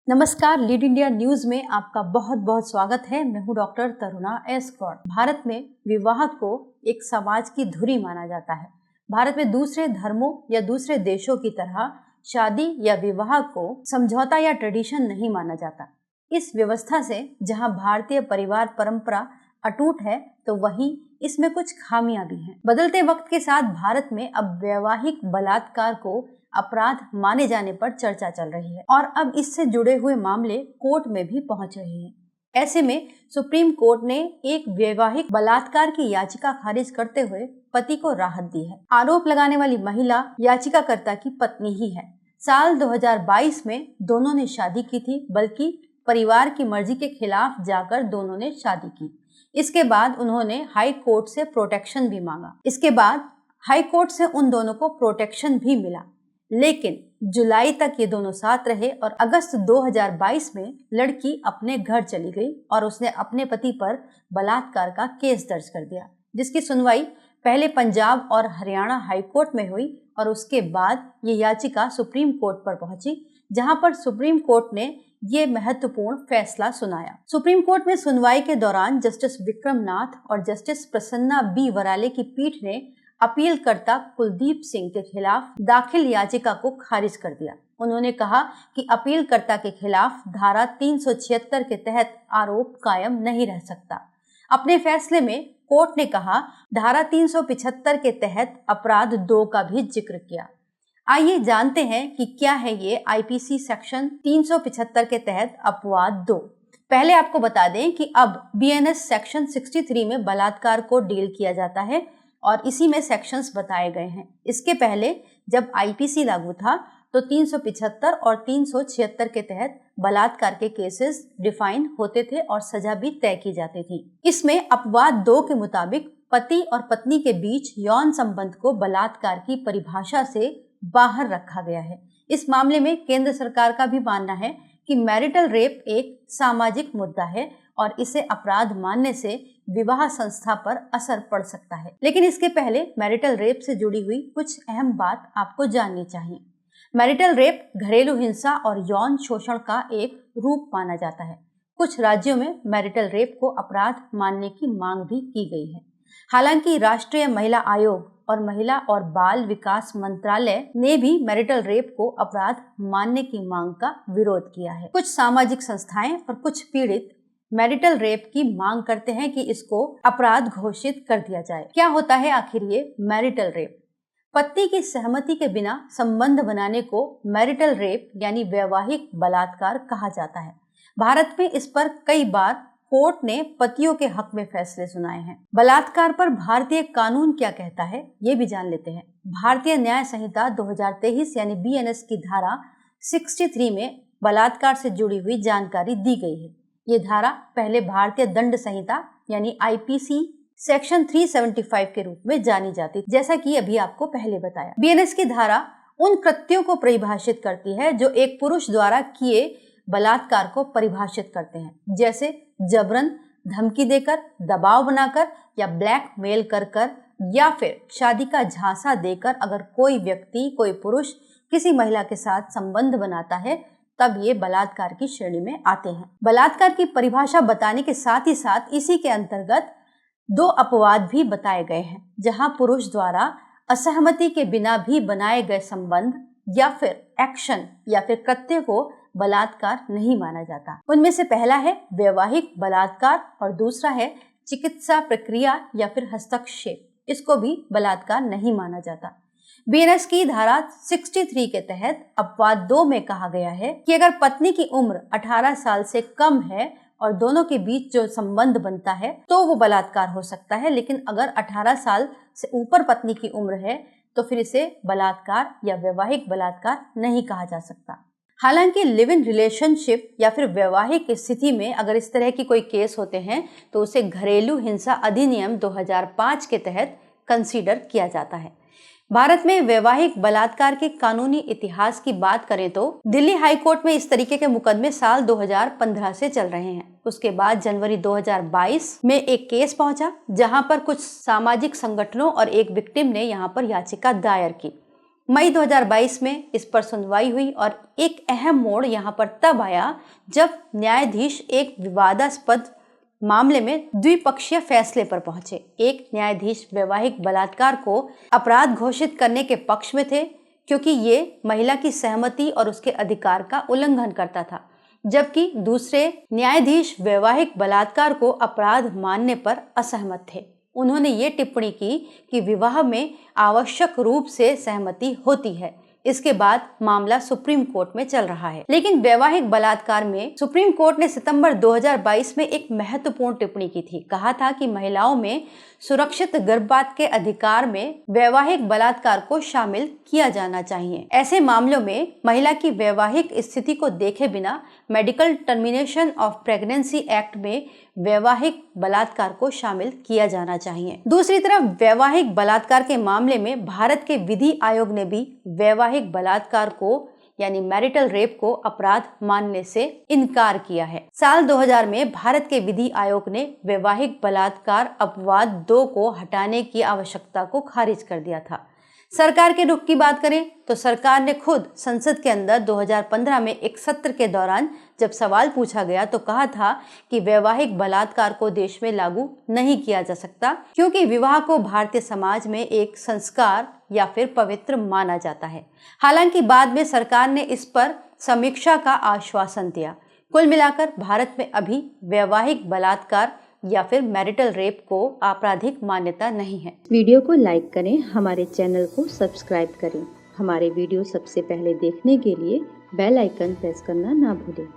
नमस्कार, lead India news में आपका बहुत बहुत स्वागत है। मैं हूं डॉक्टर तरुणा एस गौड़। भारत में विवाह को एक समाज की धुरी माना जाता है। भारत में दूसरे धर्मों या दूसरे देशों की तरह शादी या विवाह को समझौता या ट्रेडिशन नहीं माना जाता। इस व्यवस्था से जहां भारतीय परिवार परंपरा अटूट है, तो वहीं इसमें कुछ खामियां भी हैं। बदलते वक्त के साथ भारत में अब वैवाहिक बलात्कार को अपराध माने जाने पर चर्चा चल रही है और अब इससे जुड़े हुए मामले कोर्ट में भी पहुंच रहे हैं। ऐसे में सुप्रीम कोर्ट ने एक वैवाहिक बलात्कार की याचिका खारिज करते हुए पति को राहत दी है। आरोप लगाने वाली महिला याचिकाकर्ता की पत्नी ही है। साल 2022 में दोनों ने शादी की थी, बल्कि परिवार की मर्जी के खिलाफ जाकर दोनों ने शादी की। इसके बाद उन्होंने हाई कोर्ट से प्रोटेक्शन भी मांगा। इसके बाद हाई कोर्ट से उन दोनों को प्रोटेक्शन भी मिला, लेकिन जुलाई तक ये दोनों साथ रहे और अगस्त 2022 में लड़की अपने घर चली गई और उसने अपने पति पर बलात्कार का केस दर्ज कर दिया, जिसकी सुनवाई पहले पंजाब और हरियाणा हाई कोर्ट में हुई और उसके बाद ये याचिका सुप्रीम कोर्ट पर पहुंची, जहां पर सुप्रीम कोर्ट ने ये महत्वपूर्ण फैसला सुनाया। सुप्रीम कोर्ट में सुनवाई के दौरान जस्टिस विक्रम नाथ और जस्टिस प्रसन्ना बी वराले की पीठ ने अपीलकर्ता कुलदीप सिंह के खिलाफ दाखिल याचिका को खारिज कर दिया। उन्होंने कहा कि अपीलकर्ता के खिलाफ धारा 376 के तहत आरोप कायम नहीं रह सकता। अपने फैसले में कोर्ट ने कहा, धारा 375 के तहत अपराध 2 का भी जिक्र किया। आइए जानते हैं कि क्या है ये आईपीसी सेक्शन 375 के तहत अपवाद 2। पहले आपको बता दें कि अब बीएनएस सेक्शन 63 में बलात्कार को डील किया जाता है और इसी में सेक्शंस बताए गए हैं। इसके पहले जब आईपीसी लागू था तो 375 और 376 के तहत बलात्कार के केसेस डिफाइन होते थे और सजा भी तय की जाती थी। इसमें अपवाद 2 के मुताबिक पति और पत्नी के बीच यौन संबंध को बलात्कार की परिभाषा से बाहर रखा गया है। इस मामले में केंद्र सरकार का भी मानना है कि मैरिटल रेप एक सामाजिक मुद्दा है और इसे अपराध मानने से विवाह संस्था पर असर पड़ सकता है। लेकिन इसके पहले मैरिटल रेप से जुड़ी हुई कुछ अहम बात आपको जाननी चाहिए। मैरिटल रेप घरेलू हिंसा और यौन शोषण का एक रूप माना जाता है। कुछ राज्यों में मैरिटल रेप को अपराध मानने की मांग भी की गई है। हालांकि राष्ट्रीय महिला आयोग और महिला और बाल विकास मंत्रालय ने भी मैरिटल रेप को अपराध मानने की मांग का विरोध किया है। कुछ सामाजिक संस्थाएं और कुछ पीड़ित मैरिटल रेप की मांग करते हैं कि इसको अपराध घोषित कर दिया जाए। क्या होता है आखिर ये मैरिटल रेप? पति की सहमति के बिना संबंध बनाने को मैरिटल रेप यानी वैवाहिक बलात्कार कहा जाता है। भारत में इस पर कई बार कोर्ट ने पतियों के हक में फैसले सुनाए हैं। बलात्कार पर भारतीय कानून क्या कहता है, ये भी जान लेते हैं। भारतीय न्याय संहिता 2023 यानी बीएनएस की धारा 63 में बलात्कार से जुड़ी हुई जानकारी दी गई है। ये धारा पहले भारतीय दंड संहिता यानी आईपीसी सेक्शन 375 के रूप में जानी जाती, जैसा कि अभी आपको पहले बताया। बीएनएस की धारा उन कृत्यों को परिभाषित करती है जो एक पुरुष द्वारा किए बलात्कार को परिभाषित करते हैं, जैसे जबरन, धमकी देकर, दबाव बनाकर या ब्लैकमेल कर या फिर शादी का झांसा देकर अगर कोई व्यक्ति, कोई पुरुष किसी महिला के साथ संबंध बनाता है, तब ये बलात्कार की श्रेणी में आते हैं। बलात्कार की परिभाषा बताने के साथ ही साथ इसी के अंतर्गत 2 अपवाद भी बताए गए हैं, जहां पुरुष द्वारा असहमति के बिना भी बनाए गए संबंध या फिर एक्शन या फिर कृत्य को बलात्कार नहीं माना जाता। उनमें से पहला है वैवाहिक बलात्कार और दूसरा है चिकित्सा प्रक्रिया या फिर हस्तक्षेप। इसको भी बलात्कार नहीं माना जाता। बीएनएस की धारा 63 के तहत अपवाद 2 में कहा गया है कि अगर पत्नी की उम्र 18 साल से कम है और दोनों के बीच जो संबंध बनता है तो वो बलात्कार हो सकता है, लेकिन अगर 18 साल से ऊपर पत्नी की उम्र है तो फिर इसे बलात्कार या वैवाहिक बलात्कार नहीं कहा जा सकता। हालांकि लिव इन रिलेशनशिप या फिर वैवाहिक स्थिति में अगर इस तरह की कोई केस होते हैं तो उसे घरेलू हिंसा अधिनियम 2005 के तहत कंसीडर किया जाता है। भारत में वैवाहिक बलात्कार के कानूनी इतिहास की बात करें तो दिल्ली हाई कोर्ट में इस तरीके के मुकदमे साल 2015 से चल रहे हैं। उसके बाद जनवरी 2022 में एक केस पहुंचा, जहां पर कुछ सामाजिक संगठनों और एक विक्टिम ने यहां पर याचिका दायर की। मई 2022 में इस पर सुनवाई हुई और एक अहम मोड़ यहाँ पर तब आया जब न्यायाधीश एक विवादास्पद मामले में द्विपक्षीय फैसले पर पहुंचे। एक न्यायाधीश वैवाहिक बलात्कार को अपराध घोषित करने के पक्ष में थे क्योंकि ये महिला की सहमति और उसके अधिकार का उल्लंघन करता था, जबकि दूसरे न्यायाधीश वैवाहिक बलात्कार को अपराध मानने पर असहमत थे। उन्होंने ये टिप्पणी की कि विवाह में आवश्यक रूप से सहमति होती है। इसके बाद मामला सुप्रीम कोर्ट में चल रहा है। लेकिन वैवाहिक बलात्कार में सुप्रीम कोर्ट ने सितंबर 2022 में एक महत्वपूर्ण टिप्पणी की थी। कहा था कि महिलाओं में सुरक्षित गर्भपात के अधिकार में वैवाहिक बलात्कार को शामिल किया जाना चाहिए। ऐसे मामलों में महिला की वैवाहिक स्थिति को देखे बिना medical termination of pregnancy act में वैवाहिक बलात्कार को शामिल किया जाना चाहिए। दूसरी तरफ वैवाहिक बलात्कार के मामले में भारत के विधि आयोग ने भी वैवाहिक बलात्कार को यानी मैरिटल रेप को अपराध मानने से इनकार किया है। साल 2000 में भारत के विधि आयोग ने वैवाहिक बलात्कार अपवाद 2 को हटाने की आवश्यकता को खारिज कर दिया था। सरकार के रुख की बात करें तो सरकार ने खुद संसद के अंदर 2015 में एक सत्र के दौरान जब सवाल पूछा गया तो कहा था कि वैवाहिक बलात्कार को देश में लागू नहीं किया जा सकता क्योंकि विवाह को भारतीय समाज में एक संस्कार या फिर पवित्र माना जाता है। हालांकि बाद में सरकार ने इस पर समीक्षा का आश्वासन दिया। कुल मिलाकर भारत में अभी वैवाहिक बलात्कार या फिर मैरिटल रेप को आपराधिक मान्यता नहीं है। वीडियो को लाइक करें, हमारे चैनल को सब्सक्राइब करें। हमारे वीडियो सबसे पहले देखने के लिए बेल आइकन प्रेस करना ना भूलें।